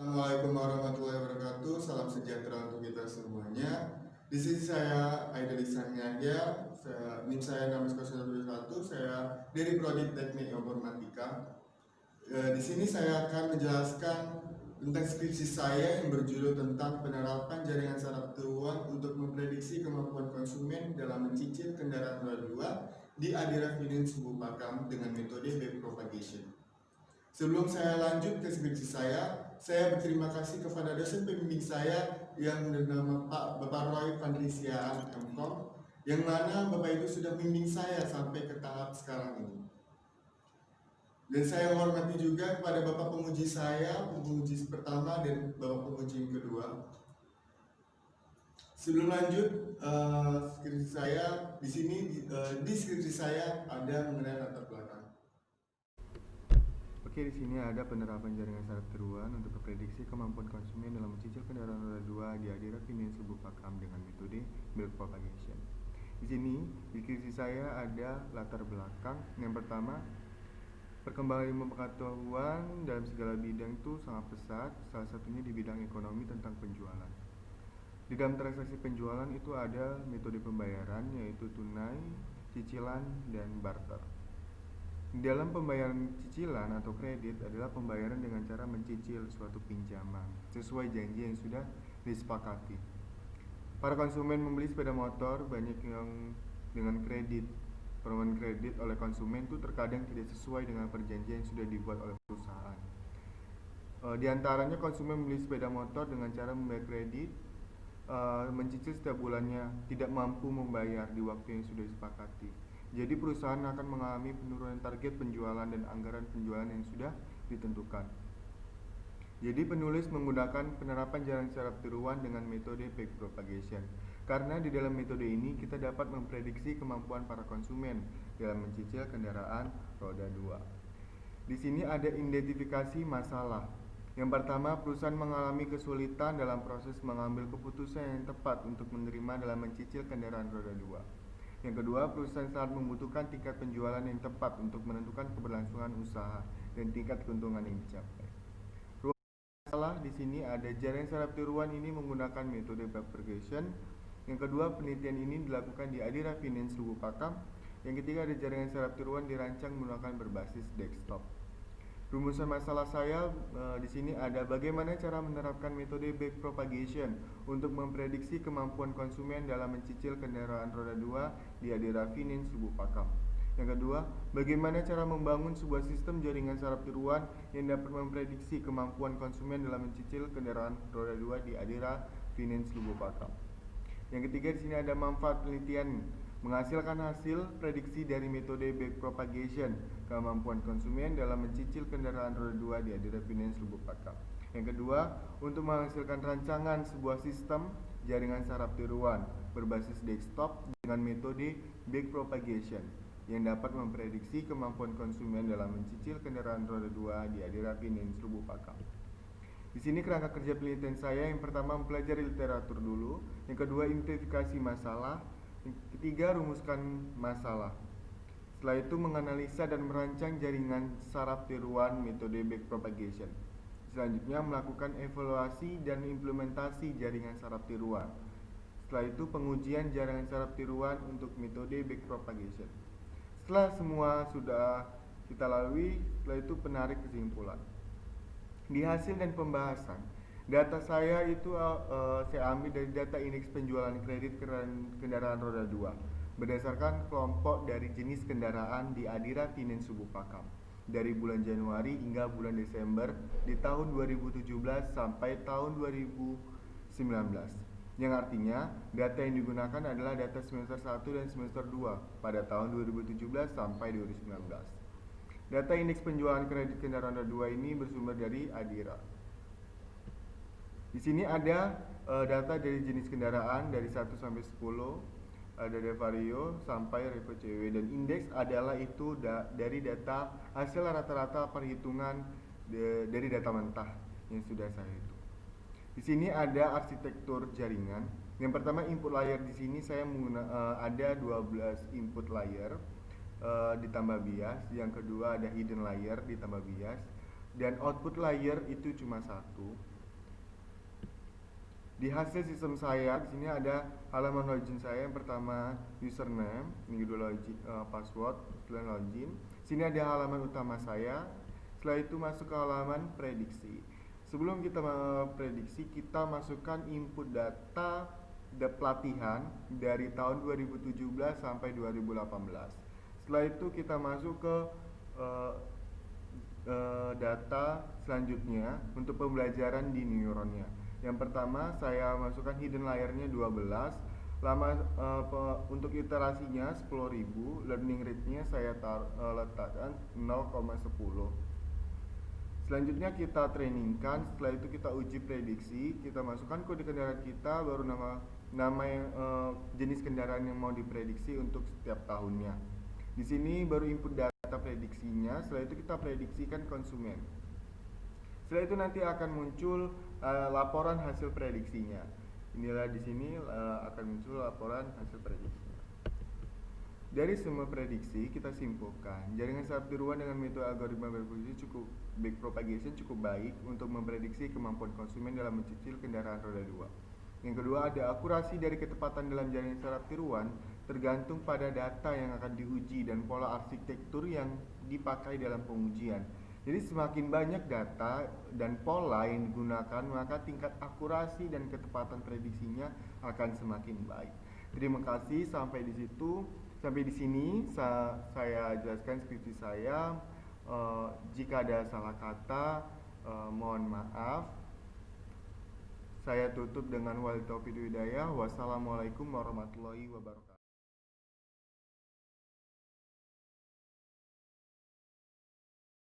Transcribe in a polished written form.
Assalamualaikum warahmatullahi wabarakatuh. Salam sejahtera untuk kita semuanya. Di sini saya Aidil Ihsan Yahya. NIM saya 1601. Saya dari Prodi Teknik Informatika. Di sini saya akan menjelaskan tentang skripsi saya yang berjudul tentang penerapan jaringan saraf tiruan untuk memprediksi kemampuan konsumen dalam mencicil kendaraan roda 2 di Adira Finance Subuh Pakam dengan metode backpropagation. Sebelum saya lanjut ke skripsi saya berterima kasih kepada dosen pembimbing saya yang bernama Bapak Roy Pandrisiaan MKOM, yang mana Bapak itu sudah membimbing saya sampai ke tahap sekarang ini. Dan saya menghormati juga kepada Bapak penguji saya, penguji pertama dan Bapak penguji yang kedua. Sebelum lanjut skripsi saya di sini di skripsi saya ada mengenai latar belakang. Oke, di sini ada penerapan jaringan saraf tiruan untuk memprediksi kemampuan konsumen dalam mencicil kendaraan roda 2 di Adira Finance Subuh Pakam dengan metode backpropagation. Di sini di skripsi saya ada latar belakang. Yang pertama, perkembangan ilmu pengetahuan dalam segala bidang itu sangat pesat, salah satunya di bidang ekonomi tentang penjualan. Di dalam transaksi penjualan itu ada metode pembayaran yaitu tunai, cicilan, dan barter. Dalam pembayaran cicilan atau kredit adalah pembayaran dengan cara mencicil suatu pinjaman sesuai janji yang sudah disepakati. Para konsumen membeli sepeda motor banyak yang dengan kredit. Permohonan kredit oleh konsumen itu terkadang tidak sesuai dengan perjanjian yang sudah dibuat oleh perusahaan. Di antaranya konsumen membeli sepeda motor dengan cara membayar kredit, mencicil setiap bulannya, tidak mampu membayar di waktu yang sudah disepakati. Jadi perusahaan akan mengalami penurunan target penjualan dan anggaran penjualan yang sudah ditentukan. Jadi penulis menggunakan penerapan jaringan saraf tiruan dengan metode backpropagation. Karena di dalam metode ini kita dapat memprediksi kemampuan para konsumen dalam mencicil kendaraan roda 2. Di sini ada identifikasi masalah. Yang pertama, perusahaan mengalami kesulitan dalam proses mengambil keputusan yang tepat untuk menerima dalam mencicil kendaraan roda 2. Yang kedua, perusahaan sangat membutuhkan tingkat penjualan yang tepat untuk menentukan keberlangsungan usaha dan tingkat keuntungan yang dicapai. Masalah di sini ada jaringan saraf tiruan ini menggunakan metode backpropagation. Yang kedua, penelitian ini dilakukan di Adira Finance Subuh Pakam. Yang ketiga, ada jaringan saraf tiruan dirancang menggunakan berbasis desktop. Rumusan masalah saya di sini ada bagaimana cara menerapkan metode backpropagation untuk memprediksi kemampuan konsumen dalam mencicil kendaraan roda 2 di Adira Finance Subuh Pakam. Yang kedua, bagaimana cara membangun sebuah sistem jaringan saraf tiruan yang dapat memprediksi kemampuan konsumen dalam mencicil kendaraan roda 2 di Adira Finance Subuh Pakam. Yang ketiga, di sini ada manfaat penelitian menghasilkan hasil prediksi dari metode backpropagation kemampuan konsumen dalam mencicil kendaraan roda 2 di Adira Finance Lubuk Pakam. Yang kedua, untuk menghasilkan rancangan sebuah sistem jaringan saraf tiruan berbasis desktop dengan metode backpropagation yang dapat memprediksi kemampuan konsumen dalam mencicil kendaraan roda 2 di Adira Finance Lubuk Pakam. Di sini kerangka kerja penelitian saya yang pertama mempelajari literatur dulu, yang kedua identifikasi masalah, yang ketiga rumuskan masalah. Setelah itu menganalisa dan merancang jaringan saraf tiruan metode backpropagation. Selanjutnya melakukan evaluasi dan implementasi jaringan saraf tiruan. Setelah itu pengujian jaringan saraf tiruan untuk metode backpropagation. Setelah semua sudah kita lalui, setelah itu penarik kesimpulan. Di hasil dan pembahasan, data saya itu saya ambil dari data indeks penjualan kredit kendaraan roda 2 berdasarkan kelompok dari jenis kendaraan di Adira Finance Subuh Pakam dari bulan Januari hingga bulan Desember di tahun 2017 sampai tahun 2019. Yang artinya data yang digunakan adalah data semester 1 dan semester 2 pada tahun 2017 sampai 2019. Data indeks penjualan kredit kendaraan roda 2 ini bersumber dari Adira. Di sini ada data dari jenis kendaraan dari 1 sampai 10, ada dari Vario sampai Revo CW, dan indeks adalah itu dari data hasil rata-rata perhitungan dari data mentah yang sudah saya hitung. Di sini ada arsitektur jaringan. Yang pertama input layer, di sini saya ada 12 input layer ditambah bias. Yang kedua ada hidden layer ditambah bias. dan output layer itu cuma satu. Di hasil sistem saya di sini ada halaman login saya. Yang pertama username, yang kedua login, password, setelah login. Sini ada halaman utama saya. Setelah itu masuk ke halaman prediksi. Sebelum kita prediksi, kita masukkan input data pelatihan dari tahun 2017 sampai 2018. Setelah itu kita masuk ke data selanjutnya untuk pembelajaran di neuronnya. Yang pertama saya masukkan hidden layernya 12, lama untuk iterasinya 10.000, learning rate-nya saya letakkan 0,10. Selanjutnya kita trainingkan, setelah itu kita uji prediksi, kita masukkan kode kendaraan kita, baru nama yang jenis kendaraan yang mau diprediksi untuk setiap tahunnya. Di sini baru input data prediksinya, setelah itu kita prediksikan konsumen. Setelah itu nanti akan muncul laporan hasil prediksinya. Inilah di sini akan muncul laporan hasil prediksinya. Dari semua prediksi kita simpulkan jaringan saraf tiruan dengan metode algoritma backpropagation cukup baik untuk memprediksi kemampuan konsumen dalam mencicil kendaraan roda 2. Yang kedua, ada akurasi dari ketepatan dalam jaringan saraf tiruan tergantung pada data yang akan diuji dan pola arsitektur yang dipakai dalam pengujian. Jadi semakin banyak data dan pola yang digunakan, maka tingkat akurasi dan ketepatan prediksinya akan semakin baik. Terima kasih, sampai di sini saya jelaskan skripsi saya. Jika ada salah kata, mohon maaf. Saya tutup dengan wal taufiq wal hidayah. Wassalamualaikum warahmatullahi wabarakatuh.